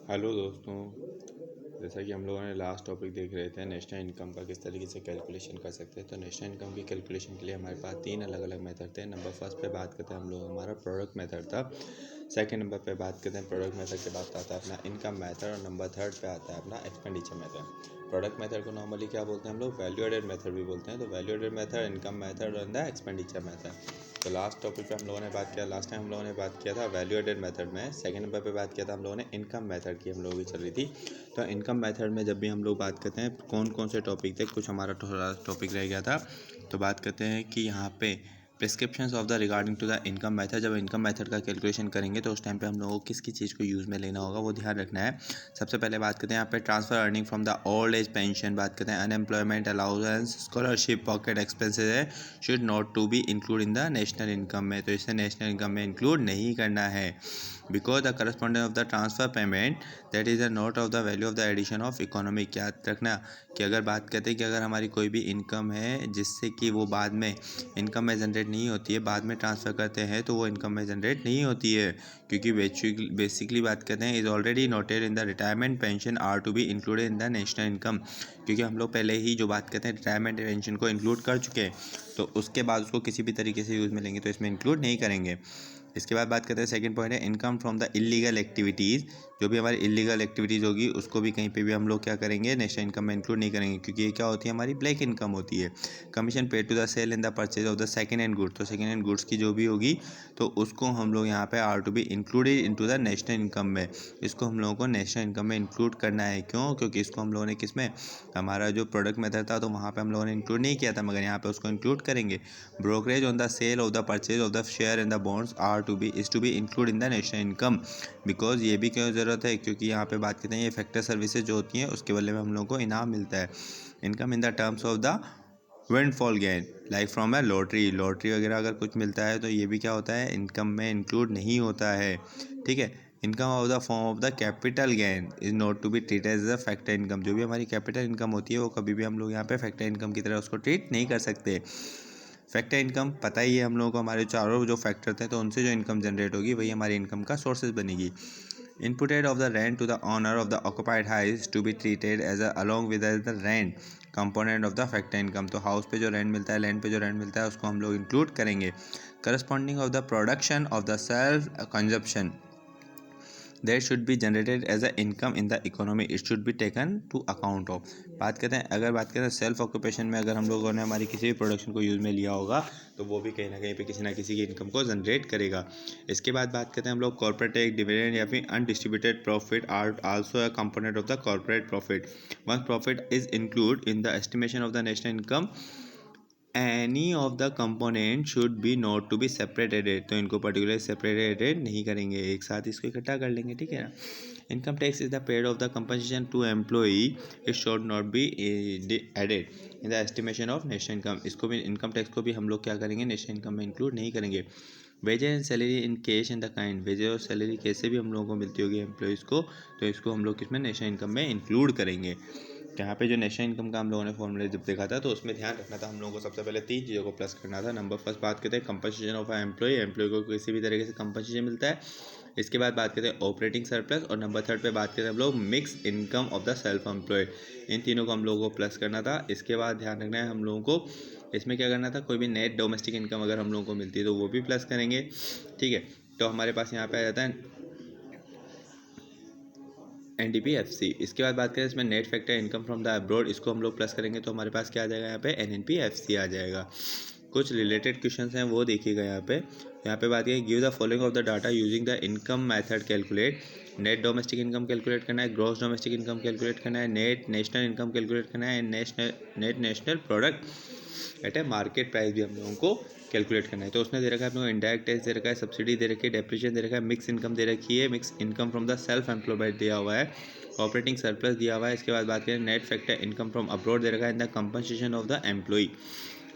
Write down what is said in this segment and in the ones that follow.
Hello दोस्तों, जैसा कि हम लोगों ने लास्ट टॉपिक देख रहे थे नेशनल इनकम का किस तरीके से कैलकुलेशन कर सकते हैं। तो नेशनल इनकम की कैलकुलेशन के लिए हमारे पास 3 अलग अलग मेथड थे। नंबर फर्स्ट पे बात करते हैं हम लोग, हमारा प्रोडक्ट मेथड था। सेकंड नंबर पे बात करते हैं प्रोडक्ट मेथड के बाद आता है अपना इनकम मेथड, और नंबर थर्ड पे आता है अपना एक्सपेंडिचर मेथड। प्रोडक्ट मेथड को नॉर्मली क्या बोलते हैं हम लोग, वैल्यू एडेड मेथड भी बोलते हैं। तो value added method, income method और द एक्सपेंडिचर मेथड। तो लास्ट टॉपिक पे हम लोगों ने बात किया, लास्ट टाइम हम लोगों ने बात किया था वैल्यू एडेड मेथड में। सेकंड नंबर पे बात किया था हम लोगों ने इनकम मेथड की, हम लोगों की चल रही थी। तो इनकम मेथड में जब भी हम लोग बात करते हैं कौन कौन से टॉपिक थे, कुछ हमारा थोड़ा टॉपिक रह गया था। तो बात करते हैं कि यहाँ पे prescriptions of the regarding to the income method. जब इनकम मेथड का कैलकुलेशन करेंगे तो उस टाइम पे हम लोगों को किस चीज़ को यूज़ में लेना होगा वो ध्यान रखना है। सबसे पहले बात करते हैं यहाँ पे transfer earning from the old age pension, बात करते हैं unemployment allowance, scholarship, pocket expenses है should not to be include in the national income में। तो इसे नेशनल इनकम में इंक्लूड नहीं करना है, because the correspondence of the transfer payment that is a note of the value of the addition of economic. याद रखना कि अगर बात करते हैं कि अगर हमारी कोई भी इनकम है जिससे कि वो बाद में इनकम में जनरेट नहीं होती है, बाद में ट्रांसफ़र करते हैं तो वो इनकम में जनरेट नहीं होती है, क्योंकि बेसिकली बात करते हैं is already noted in the retirement pension are to be included in the national income. क्योंकि हम लोग पहले ही जो बात करते हैं रिटायरमेंट पेंशन को इंक्लूड कर चुके हैं, तो उसके बाद उसको किसी भी तरीके से यूज़ में लेंगे तो इसमें इंक्लूड नहीं करेंगे। इसके बाद बात करते हैं सेकंड पॉइंट है income from the illegal activities. जो भी हमारी इलीगल एक्टिविटीज़ होगी उसको भी कहीं पे भी हम लोग क्या करेंगे, नेशनल इनकम में इंक्लूड नहीं करेंगे, क्योंकि ये क्या होती है, हमारी ब्लैक इनकम होती है। Commission paid to the sale in the purchase of the second hand goods. तो सेकंड हैंड गुड्स की जो भी होगी तो उसको हम लोग यहाँ पे are to be included into the national income में। इसको हम लोगों को नेशनल इनकम में इंक्लूड करना है। क्यों? क्योंकि इसको हम लोगों ने किस में, हमारा जो प्रोडक्ट मेथड था तो वहाँ पे हम लोगों ने इंक्लूड नहीं किया था, मगर यहाँ पे उसको इंक्लूड करेंगे। Brokerage on the sale of the purchase of the share in the bonds are to be is to be include in the national income. Because ये भी क्यों ज़रूरत है, क्योंकि यहाँ पे बात करते हैं ये फैक्टर सर्विसेज जो होती हैं उसके बदले में हम लोगों को इनाम मिलता है। Income in the terms of the windfall gain like from A lottery वगैरह अगर कुछ मिलता है तो ये भी क्या होता है, इनकम में इंक्लूड नहीं होता है। ठीक है। Income of the form of the capital gain is not to be treat as a factor income. जो भी हमारी कैपिटल इनकम होती है वो कभी भी हम लोग यहाँ पे फैक्टर इनकम की तरह उसको ट्रीट नहीं कर सकते। फैक्टर इनकम पता ही है हम लोगों को, हमारे चारों जो फैक्टर थे तो उनसे जो इनकम जनरेट होगी वही हमारी इनकम का सोर्सेज बनेगी। Inputted of the rent to the owner of the occupied house to be treated as a along with the rent component of the factor income। तो हाउस पे जो रेंट मिलता है, लैंड पे जो रेंट मिलता है उसको हम लोग इंक्लूड करेंगे। Corresponding of the production of the self consumption that should be generated as a income in the economy, it should be taken to account of. बात करते हैं, अगर बात करें सेल्फ ऑक्यूपेशन में, अगर हम लोगों ने हमारी किसी भी प्रोडक्शन को यूज़ में लिया होगा तो वो भी कहीं ना कहीं पे किसी ना किसी की इनकम को जनरेट करेगा। इसके बाद बात करते हैं हम लोग कॉर्पोरेट टैक्स, डिविडेंड या फिर undistributed profit are also a component of the corporate profit. Once profit is include in the estimation of the national income any of the component should be not to be separated. तो इनको particular separated नहीं करेंगे, एक साथ इसको इकट्ठा कर लेंगे। ठीक है ना। Income tax is the paid of the compensation to employee, it should not be added in the estimation of national income. इसको भी, इनकम टैक्स को भी हम लोग क्या करेंगे, नेशनल इनकम में इंक्लूड नहीं करेंगे। Wages and salary in cash in the kind, wages और सैलरी कैसे भी हम लोगों को मिलती होगी एम्प्लॉयज़ को, तो इसको हम लोग किसमें, नेशनल इनकम में इंक्लूड करेंगे। यहाँ पे जो नेशनल इनकम का हम लोगों ने फॉर्मूला जब देखा था तो उसमें ध्यान रखना था हम लोगों को, सबसे पहले 3 चीज़ों को प्लस करना था। नंबर फर्स्ट बात करते हैं कंपनसेशन ऑफ एम्प्लॉय को किसी भी तरीके से कंपनसेशन मिलता है। इसके बाद बात करते हैं ऑपरेटिंग सरप्लस, और नंबर थर्ड पे बात करते हैं हम लोग mix income of the self employed. इन तीनों को हम लोगों को प्लस करना था। इसके बाद ध्यान रखना है हम लोगों को इसमें क्या करना था, कोई भी नेट डोमेस्टिक इनकम अगर हम लोगों को मिलती है तो वो भी प्लस करेंगे। ठीक है। तो हमारे पास यहाँ पे आ जाता है NDPFC। इसके बाद बात करें इसमें net factor income from the abroad, इसको हम लोग प्लस करेंगे तो हमारे पास क्या आ जाएगा, यहाँ पे NNPFC आ जाएगा। कुछ रिलेटेड क्वेश्चंस हैं वो देखिएगा यहाँ पे बात करें give the following of the data using the income method calculate. Net domestic income calculate करना है, ग्रॉस डोमेस्टिक इनकम कैलकुलेट करना है, नेट नेशनल इनकम कैलकुलेट करना है, net national product at A market price भी हम लोगों को कैलकुलेट करना है। तो उसने दे रखा है अपने को इनडायरेक्ट टैक्स दे रखा है, सब्सिडी दे रखी है, डेप्रिसिएशन दे रखा है, मिक्स इनकम दे रखी है, mix income from the self employed दिया हुआ है, ऑपरेटिंग सरप्लस दिया हुआ है। इसके बाद बात करें net factor income from abroad दे रखा है, in the compensation of the employee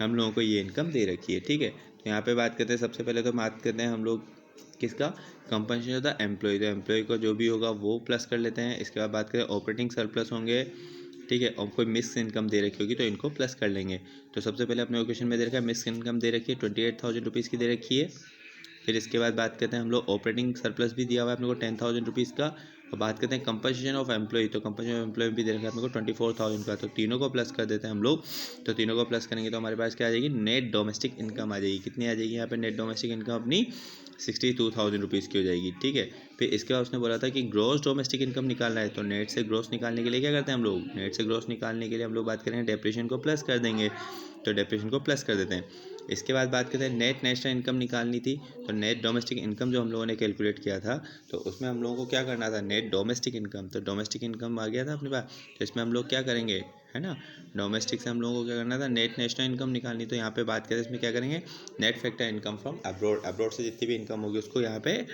हम लोगों को ये इनकम दे रखी है। ठीक है। तो यहाँ पे बात करते हैं, सबसे पहले तो बात करते हैं हम लोग किसका, कंपनसेशन ऑफ द एम्प्लॉय। तो एम्प्लॉय को जो भी होगा वो प्लस कर लेते हैं। इसके बाद बात करें ऑपरेटिंग सरप्लस होंगे। ठीक है। और कोई मिक्स इनकम दे रखी होगी तो इनको प्लस कर लेंगे। तो सबसे पहले अपने क्वेश्चन में दे रखा है मिक्स इनकम दे रखी है 28,000 रुपीज़ की दे रखी है। फिर इसके बाद बात करते हैं हम लोग ऑपरेटिंग सरप्लस भी दिया हुआ है अपने को 10,000 रुपीज़ का, और बात करते हैं कंपनसेशन ऑफ एम्प्लॉय, तो कंपनसेशन ऑफ एम्प्लॉय भी दे रखा है अपने को 24,000 का, तो तीनों को प्लस कर देते हैं हम लोग। तो तीनों को प्लस करेंगे तो हमारे पास क्या आ जाएगी, नेट डोमेस्टिक इनकम आ जाएगी। कितनी आ जाएगी यहाँ पे नेट डोमेस्टिक इनकम अपनी 62,000 रुपीज़ की हो जाएगी, ठीक है। फिर इसके बाद उसने बोला था कि ग्रॉस डोमेस्टिक इनकम निकालना है, तो नेट से ग्रॉस निकालने के लिए क्या करते हैं हम लोग, नेट से ग्रॉस निकालने के लिए हम लोग बात करेंगे डेप्रिसिएशन को प्लस कर देंगे, तो डेप्रिसिएशन को प्लस कर देते हैं। इसके बाद बात करते हैं नेट नेशनल इनकम निकालनी थी, तो नेट डोमेस्टिक इनकम जो हम लोगों ने कैलकुलेट किया था, तो उसमें हम लोगों को क्या करना था, नेट डोमेस्टिक इनकम, तो डोमेस्टिक इनकम आ गया था अपने पास। तो इसमें हम लोग क्या करेंगे, है ना, डोमेस्टिक से हम लोगों को क्या करना था, नेट नेशनल इनकम निकालनी। तो यहाँ पे बात करें इसमें क्या करेंगे, net factor income from abroad, abroad से जितनी भी इनकम होगी उसको यहाँ पे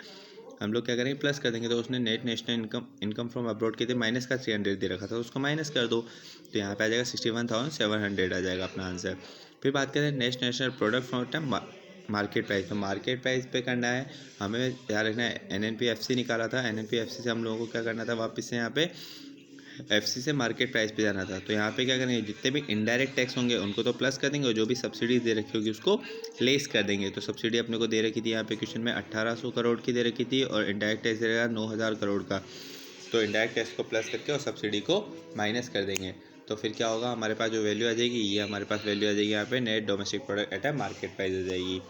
हम लोग क्या करेंगे, प्लस कर देंगे। तो उसने net national income from abroad के थे माइनस का 300 दे रखा था, तो उसको माइनस कर दो, तो यहाँ पे आ जाएगा 61,700 आ जाएगा अपना आंसर। फिर बात करें next national product from market price, तो मार्केट प्राइस पे करना है हमें, याद रखना है NNPFC निकाला था, NNPFC से हम लोगों को क्या करना था, वापस से यहाँ पे FC से मार्केट प्राइस पे जाना था। तो यहाँ पे क्या करेंगे, जितने भी इनडायरेक्ट टैक्स होंगे उनको तो प्लस कर देंगे, और जो भी सब्सिडी दे रखी होगी उसको लेस कर देंगे। तो सब्सिडी अपने को दे रखी थी यहाँ पे क्वेश्चन में 1800 करोड़ की दे रखी थी, और इनडायरेक्ट टैक्स दे रखा 9,000 करोड़ का। तो इनडायरेक्ट टैक्स को प्लस करके और सब्सिडी को माइनस कर देंगे, तो फिर क्या होगा, हमारे पास जो वैल्यू आ जाएगी, ये हमारे पास वैल्यू आ जाएगी यहाँ पे net domestic product at a market price आ जाएगी।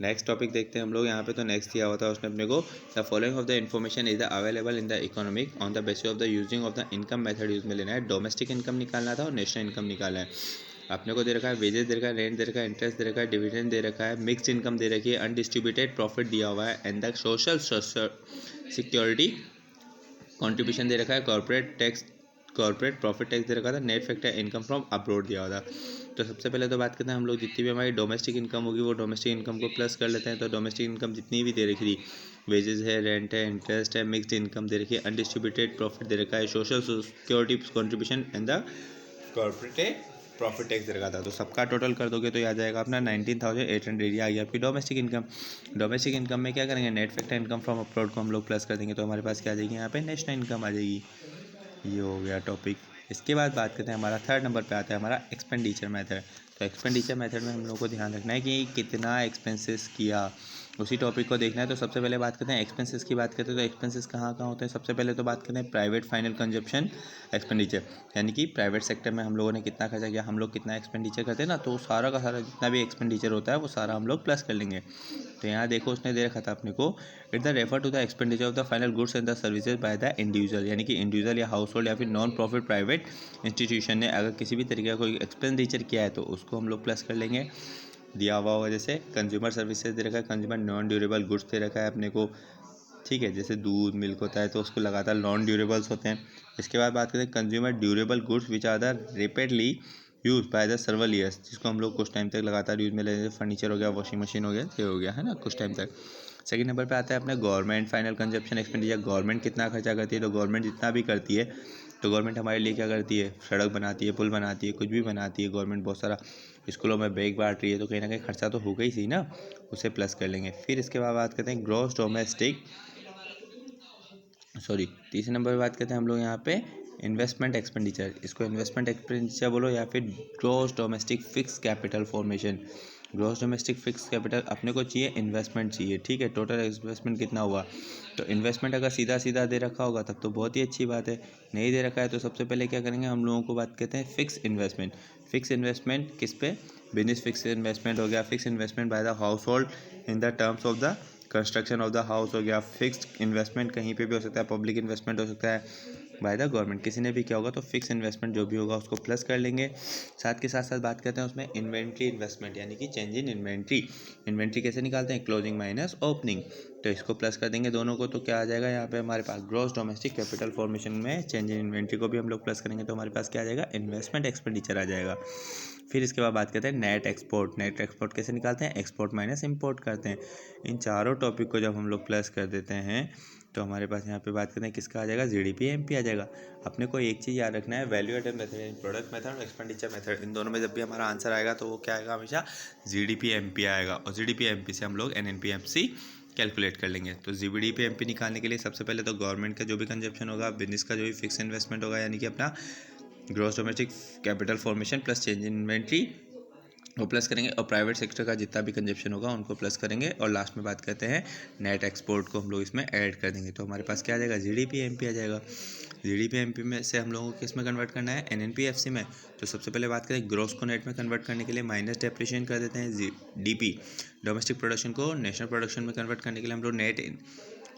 नेक्स्ट टॉपिक देखते हैं हम लोग यहाँ पे, तो नेक्स्ट दिया हुआ था उसने अपने को, the following of the information is the available in the economic on the basis of the using of the income method use में लेना है। डोमेस्टिक इनकम निकालना था और नेशनल इनकम निकालना है। अपने को दे रखा है वेजेस दे रखा है, रेंट दे रखा है, इंटरेस्ट दे रखा है, डिविडेंड दे रखा है, मिक्स्ड इनकम दे रखी है, अनडिस्ट्रीब्यूटेड प्रॉफिट दिया हुआ है, and the social security contribution दे रखा है, कॉर्पोरेट प्रॉफिट टैक्स दे रखा था, net factor income from abroad दिया हुआ था। तो सबसे पहले तो बात करते हैं हम लोग, जितनी भी हमारी डोमेस्टिक इनकम होगी वो डोमेस्टिक इनकम को प्लस कर लेते हैं। तो डोमेस्टिक इनकम जितनी भी दे रखी थी, वेजेस है, रेंट है, इंटरेस्ट है, मिक्स्ड इनकम दे रखी है, अनडिस्ट्रीब्यूटेड प्रॉफिट दे रखा है, social security contribution and the corporate profit tax दे रखा था। तो सबका टोटल कर दोगे तो ये आ जाएगा अपना 19,800, ये आ गया आपकी डोमेस्टिक इनकम। डोमेस्टिक इनकम में क्या करेंगे, net factor income from abroad को हम लोग प्लस कर देंगे, तो हमारे पास क्या आ जाएगी यहाँ पे, नेशनल इनकम आ जाएगी। ये हो गया टॉपिक। इसके बाद बात करते हैं, हमारा थर्ड नंबर पे आता है हमारा एक्सपेंडिचर मेथड। तो एक्सपेंडिचर मेथड में हम लोग को ध्यान रखना है कि कितना एक्सपेंसेस किया, उसी टॉपिक को देखना है। तो सबसे पहले बात करते हैं एक्सपेंसेस की, बात करते हैं तो एक्सपेंसेस कहाँ कहाँ होते हैं। सबसे पहले तो बात करते हैं प्राइवेट फाइनल कंजप्शन एक्सपेंडिचर, यानी कि प्राइवेट सेक्टर में हम लोगों ने कितना खर्चा किया, हम लोग कितना एक्सपेंडिचर करते हैं ना, तो सारा का सारा जितना भी एक्सपेंडिचर होता है वो सारा हम लोग प्लस कर लेंगे। तो यहाँ देखो उसने दे रखा था अपने को, it the refer to the expenditure of the final goods and the services by the individual, यानी कि इंडिविजुअल या हाउस होल्ड या फिर नॉन प्रॉफिट प्राइवेट इंस्टीट्यूशन ने अगर किसी भी तरीके का कोई एक्सपेंडिचर किया है तो उसको हम लोग प्लस कर लेंगे। दिया हुआ होगा जैसे कंज्यूमर सर्विसेज दे रखा है, कंज्यूमर नॉन ड्यूरेबल गुड्स दे रखा है अपने को, ठीक है, जैसे दूध मिल्क होता है तो उसको लगातार नॉन ड्यूरेबल्स होते हैं। इसके बाद बात करते हैं consumer durable goods which are the repeatedly use by the several years, जिसको हम लोग कुछ टाइम तक लगातार यूज में ले, जैसे फर्नीचर हो गया, वॉशिंग मशीन हो गया, ये हो गया, है ना, कुछ टाइम तक। सेकंड नंबर पे आता है अपना government final consumption expenditure. Government कितना खर्चा करती है, तो गवर्नमेंट जितना भी करती है, तो गवर्नमेंट हमारे लिए क्या करती है, सड़क बनाती है, पुल बनाती है, कुछ भी बनाती है गवर्नमेंट, बहुत सारा स्कूलों में बैग बांट रही है, तो कहीं ना कहीं खर्चा तो होगा ही सही ना, उसे प्लस कर लेंगे। फिर इसके बाद बात करते हैं ग्रॉस डोमेस्टिक, सॉरी तीसरे नंबर पर बात करते हैं हम लोग यहाँ पे इन्वेस्टमेंट एक्सपेंडिचर। इसको इन्वेस्टमेंट एक्सपेंडिचर बोलो या फिर gross domestic fix capital formation. Gross domestic fix capital अपने को चाहिए, इन्वेस्टमेंट चाहिए, ठीक है, टोटल इन्वेस्टमेंट कितना हुआ। तो इन्वेस्टमेंट अगर सीधा सीधा दे रखा होगा तब तो बहुत ही अच्छी बात है, नहीं दे रखा है तो सबसे पहले क्या करेंगे, हम लोगों को बात करते हैं फिक्स इन्वेस्टमेंट। फिक्स इन्वेस्टमेंट किस पे, बिजनेस फिक्स इन्वेस्टमेंट हो गया, fix investment by the house hold in the terms of the construction of the house हो गया, फिक्स्ड इन्वेस्टमेंट कहीं पे भी हो सकता है, पब्लिक इन्वेस्टमेंट हो सकता है बाय द गवर्नमेंट, किसी ने भी किया होगा, तो फिक्स इन्वेस्टमेंट जो भी होगा उसको प्लस कर लेंगे। साथ के साथ साथ बात करते हैं उसमें इन्वेंट्री इन्वेस्टमेंट, यानी कि चेंज इन इन्वेंट्री। इन्वेंट्री कैसे निकालते हैं, क्लोजिंग माइनस ओपनिंग, तो इसको प्लस कर देंगे दोनों को, तो क्या आ जाएगा यहाँ पे हमारे पास ग्रॉस डोमेस्टिक कैपिटल फॉर्मेशन में चेंज इन इन्वेंट्री को भी हम लोग प्लस करेंगे, तो हमारे पास क्या आ जाएगा, इन्वेस्टमेंट एक्सपेंडिचर आ जाएगा। फिर इसके बाद बात करते हैं नेट एक्सपोर्ट। नेट एक्सपोर्ट कैसे निकालते हैं, एक्सपोर्ट माइनस इंपोर्ट करते हैं। इन चारों टॉपिक को जब हम लोग प्लस कर देते हैं तो हमारे पास यहाँ पे बात करते हैं किसका आ जाएगा, GDP MP आ जाएगा। अपने को एक चीज़ याद रखना है, वैल्यू एडेड मेथड यानी प्रोडक्ट मेथड और एक्सपेंडिचर मेथड, इन दोनों में जब भी हमारा आंसर आएगा तो वो क्या आएगा, हमेशा GDP MP आएगा, और GDP MP से हम लोग NNPFC कैलकुलेट कर लेंगे। तो GDP MP निकालने के लिए सबसे पहले तो गवर्नमेंट का जो भी कंजप्शन होगा, बिजनेस का जो भी फिक्स इन्वेस्टमेंट होगा, यानी कि अपना gross domestic capital formation plus change in inventory वो प्लस करेंगे, और प्राइवेट सेक्टर का जितना भी कंजप्शन होगा उनको प्लस करेंगे, और लास्ट में बात करते हैं नेट एक्सपोर्ट को हम लोग इसमें ऐड कर देंगे। तो हमारे पास क्या आ जाएगा, जीडीपी एमपी आ जाएगा। जीडीपी एमपी में से हम लोगों को किस में कन्वर्ट करना है, एनएनपीएफसी में। तो सबसे पहले बात करें ग्रोस को नेट में कन्वर्ट करने के लिए माइनस डेप्रिशिएशन कर देते हैं। डीपी डोमेस्टिक प्रोडक्शन को नेशनल प्रोडक्शन में कन्वर्ट करने के लिए हम लोग नेट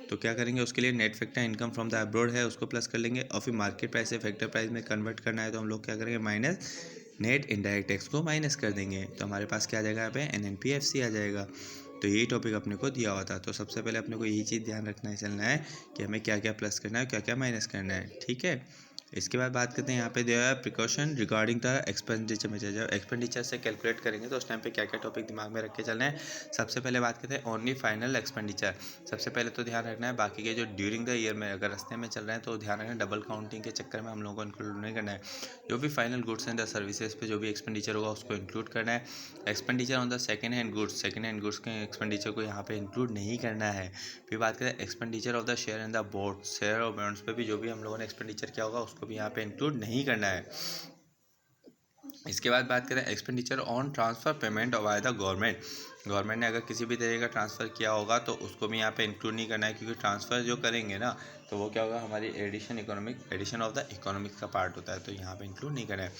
तो क्या करेंगे, उसके लिए net factor income from the abroad है उसको प्लस कर लेंगे, और फिर मार्केट प्राइस से फैक्टर प्राइस में कन्वर्ट करना है तो हम लोग क्या करेंगे, माइनस नेट इनडायरेक्ट टैक्स को माइनस कर देंगे। तो हमारे पास क्या आ जाएगा, यहाँ पे एनएनपीएफसी आ जाएगा। तो यही टॉपिक अपने को दिया हुआ था। तो सबसे पहले अपने को यही चीज़ ध्यान रखना है, चलना है कि हमें क्या क्या प्लस करना है, क्या क्या माइनस करना है, ठीक है। इसके बाद बात करते हैं, यहाँ पे दिया है प्रिकॉशन रिगार्डिंग द एक्सपेंडिचर में। जब एक्सपेंडिचर से कैलकुलेट करेंगे तो उस टाइम पे क्या क्या टॉपिक दिमाग में रख के चलना है। सबसे पहले बात करते हैं ओनली फाइनल एक्सपेंडिचर। सबसे पहले तो ध्यान रखना है, बाकी के जो ड्यूरिंग द ईयर में अगर रास्ते में चल रहे हैं तो ध्यान रखना, डबल काउंटिंग के चक्कर में हम लोगों को इंक्लूड नहीं करना है। जो भी final goods and the services पे जो भी एक्सपेंडिचर होगा उसको इंक्लूड करना है। Expenditure on the second hand goods के एक्सपेंडिचर को यहाँ पे इंक्लूड नहीं करना है। फिर बात करें expenditure of the share and the board, share और बॉन्ड्स पे भी जो भी हम लोगों ने एक्सपेंडिचर किया होगा उसको भी यहाँ पे इंक्लूड नहीं करना है। इसके बाद बात करें expenditure on transfer payment by the government ने अगर किसी भी तरीके का ट्रांसफ़र किया होगा तो उसको भी यहाँ पे इंक्लूड नहीं करना है, क्योंकि ट्रांसफ़र जो करेंगे ना तो वो क्या होगा, हमारी एडिशन ऑफ द इकोनॉमिक का पार्ट होता है, तो यहाँ पे इंक्लूड नहीं करना है।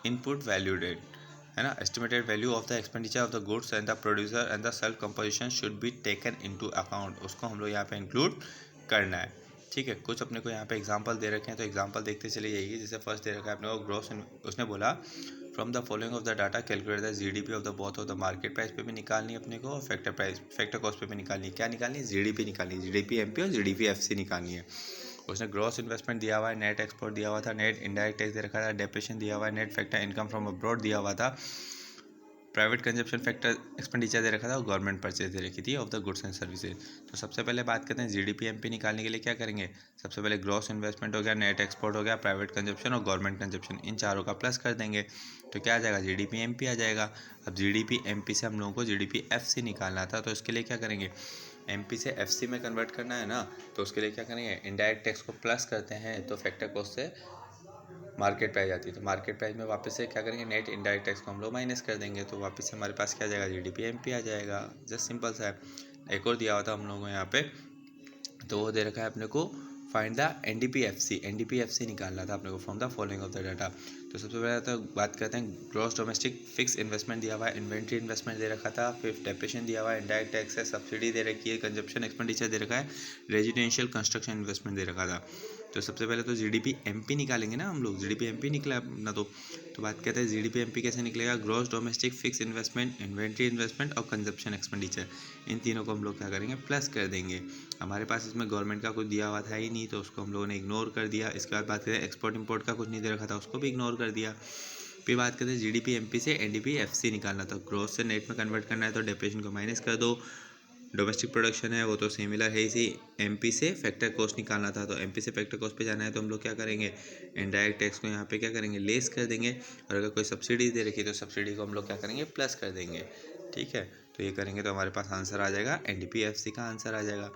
इनपुट वैल्यू डेट है ना, estimated value of the expenditure of the goods and the producer and the self composition should be taken into account, उसको हम लोग यहाँ पे इंक्लूड करना है, ठीक है। कुछ अपने को यहाँ पे एग्जांपल दे रखे हैं तो एग्जांपल देखते चले जाइए। जैसे फर्स्ट दे रखा है अपने को ग्रॉस, उसने बोला from the following of the data calculate the GDP of the both of the market price पे भी निकालनी है अपने को, और फैक्टर कॉस्ट पे भी निकालनी है। क्या निकालनी है, जीडीपी निकालनी है, जीडीपी एमपी और जीडीपी एफसी निकालनी है। उसने ग्रॉस इन्वेस्टमेंट दिया हुआ है, नेट एक्सपोर्ट दिया हुआ था, नेट इनडायरेक्ट टैक्स दे रखा था, डेप्रिसिएशन दिया हुआ है, net factor income from abroad दिया हुआ था, प्राइवेट कंजप्शन फैक्टर एक्सपेंडिचर दे रखा था, और गवर्नमेंट परचेज दे रखी थी of the goods and services. तो सबसे पहले बात करते हैं जीडीपी एमपी निकालने के लिए क्या करेंगे। सबसे पहले ग्रॉस इन्वेस्टमेंट हो गया, नेट एक्सपोर्ट हो गया, प्राइवेट कंजप्शन और गवर्नमेंट कंजप्शन, इन चारों का प्लस कर देंगे तो क्या आ जाएगा, जीडीपी एमपी आ जाएगा। अब जीडीपी एमपी से हम लोगों को जीडीपी एफसी निकालना था, तो इसके लिए क्या करेंगे, एमपी से एफसी में कन्वर्ट करना है ना, तो उसके लिए क्या करेंगे, इनडायरेक्ट टैक्स को प्लस करते हैं तो फैक्टर कॉस्ट से मार्केट प्राइस आती है, तो मार्केट प्राइस में वापस से क्या करेंगे, नेट इनडायरेक्ट टैक्स को हम लोग माइनस कर देंगे, तो वापस से हमारे पास क्या आ जाएगा, जीडीपी एमपी आ जाएगा। जस्ट सिंपल सा है। एक और दिया हुआ था हम लोगों को यहाँ पे, तो वो दे रखा है अपने को फाइंड द एनडीपीएफसी निकालना था अपने को from the following of the data. तो सबसे पहले तो बात करते हैं ग्रॉस डोमेस्टिक फिक्स इन्वेस्टमेंट दिया हुआ है, इन्वेंट्री इन्वेस्टमेंट दे रखा था, फिर डेप्रिसिएशन दिया हुआ है, इनडायरेक्ट टैक्स है, सब्सिडी दे रखी है, कंजप्शन एक्सपेंडिचर दे रखा है, रेजिडेंशियल कंस्ट्रक्शन इन्वेस्टमेंट दे रखा था। तो सबसे पहले तो जीडीपी एमपी निकालेंगे ना हम लोग, जीडीपी एमपी निकला अपना। तो बात कहते हैं जीडीपी एमपी कैसे निकलेगा, gross domestic fix investment, inventory investment और कंजप्शन एक्सपेंडिचर, इन तीनों को हम लोग क्या करेंगे, प्लस कर देंगे। हमारे पास इसमें गवर्नमेंट का कुछ दिया हुआ था ही नहीं, तो उसको हम लोगों ने इग्नोर कर दिया। इसके बाद बात करें एक्सपोर्ट इंपोर्ट का कुछ नहीं दे रखा था, उसको भी इग्नोर कर दिया। फिर बात करते हैं जीडीपी एमपी से एनडीपी एफसी निकालना था, ग्रोथ से नेट में कन्वर्ट करना है तो डेप्रिसिएशन को माइनस कर दो। डोमेस्टिक प्रोडक्शन है वो तो सिमिलर है इसी। एमपी से फैक्टर कॉस्ट निकालना था, तो एमपी से फैक्टर कॉस्ट पे जाना है तो हम लोग क्या करेंगे, इनडायरेक्ट टैक्स को यहाँ पे क्या करेंगे, लेस कर देंगे, और अगर कोई सब्सिडी दे रखी है तो सब्सिडी को हम लोग क्या करेंगे, प्लस कर देंगे, ठीक है। तो ये करेंगे तो हमारे पास आंसर आ जाएगा, एनडीपीएफसी का आंसर आ जाएगा।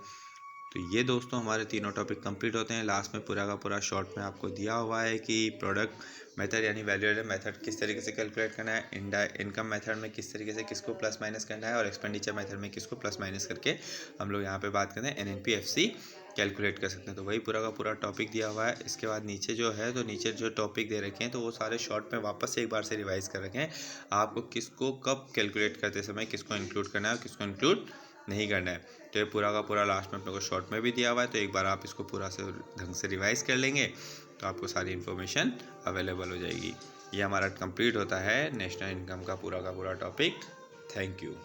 तो ये दोस्तों हमारे तीनों टॉपिक कंप्लीट होते हैं। लास्ट में पूरा का पूरा शॉर्ट में आपको दिया हुआ है कि प्रोडक्ट मेथड यानी वैल्यू एडेड मेथड किस तरीके से कैलकुलेट करना है, इनकम मेथड में किस तरीके से किसको प्लस माइनस करना है, और एक्सपेंडिचर मेथड में किसको प्लस माइनस करके हम लोग यहाँ पे बात करते हैं एनएनपीएफसी कैलकुलेट कर सकते हैं। तो वही पूरा का पूरा टॉपिक दिया हुआ है। इसके बाद नीचे जो है, तो नीचे जो टॉपिक दे रखे हैं तो वो सारे शॉर्ट में वापस से एक बार से रिवाइज कर रखे हैं, आपको किसको कब कैलकुलेट करते समय किसको इंक्लूड करना है और किसको इंक्लूड नहीं करना है। तो ये पूरा का पूरा लास्ट में अपने को शॉर्ट में भी दिया हुआ है, तो एक बार आप इसको पूरा से ढंग से रिवाइज कर लेंगे तो आपको सारी इन्फॉर्मेशन अवेलेबल हो जाएगी। ये हमारा कंप्लीट होता है नेशनल इनकम का पूरा टॉपिक। Thank you.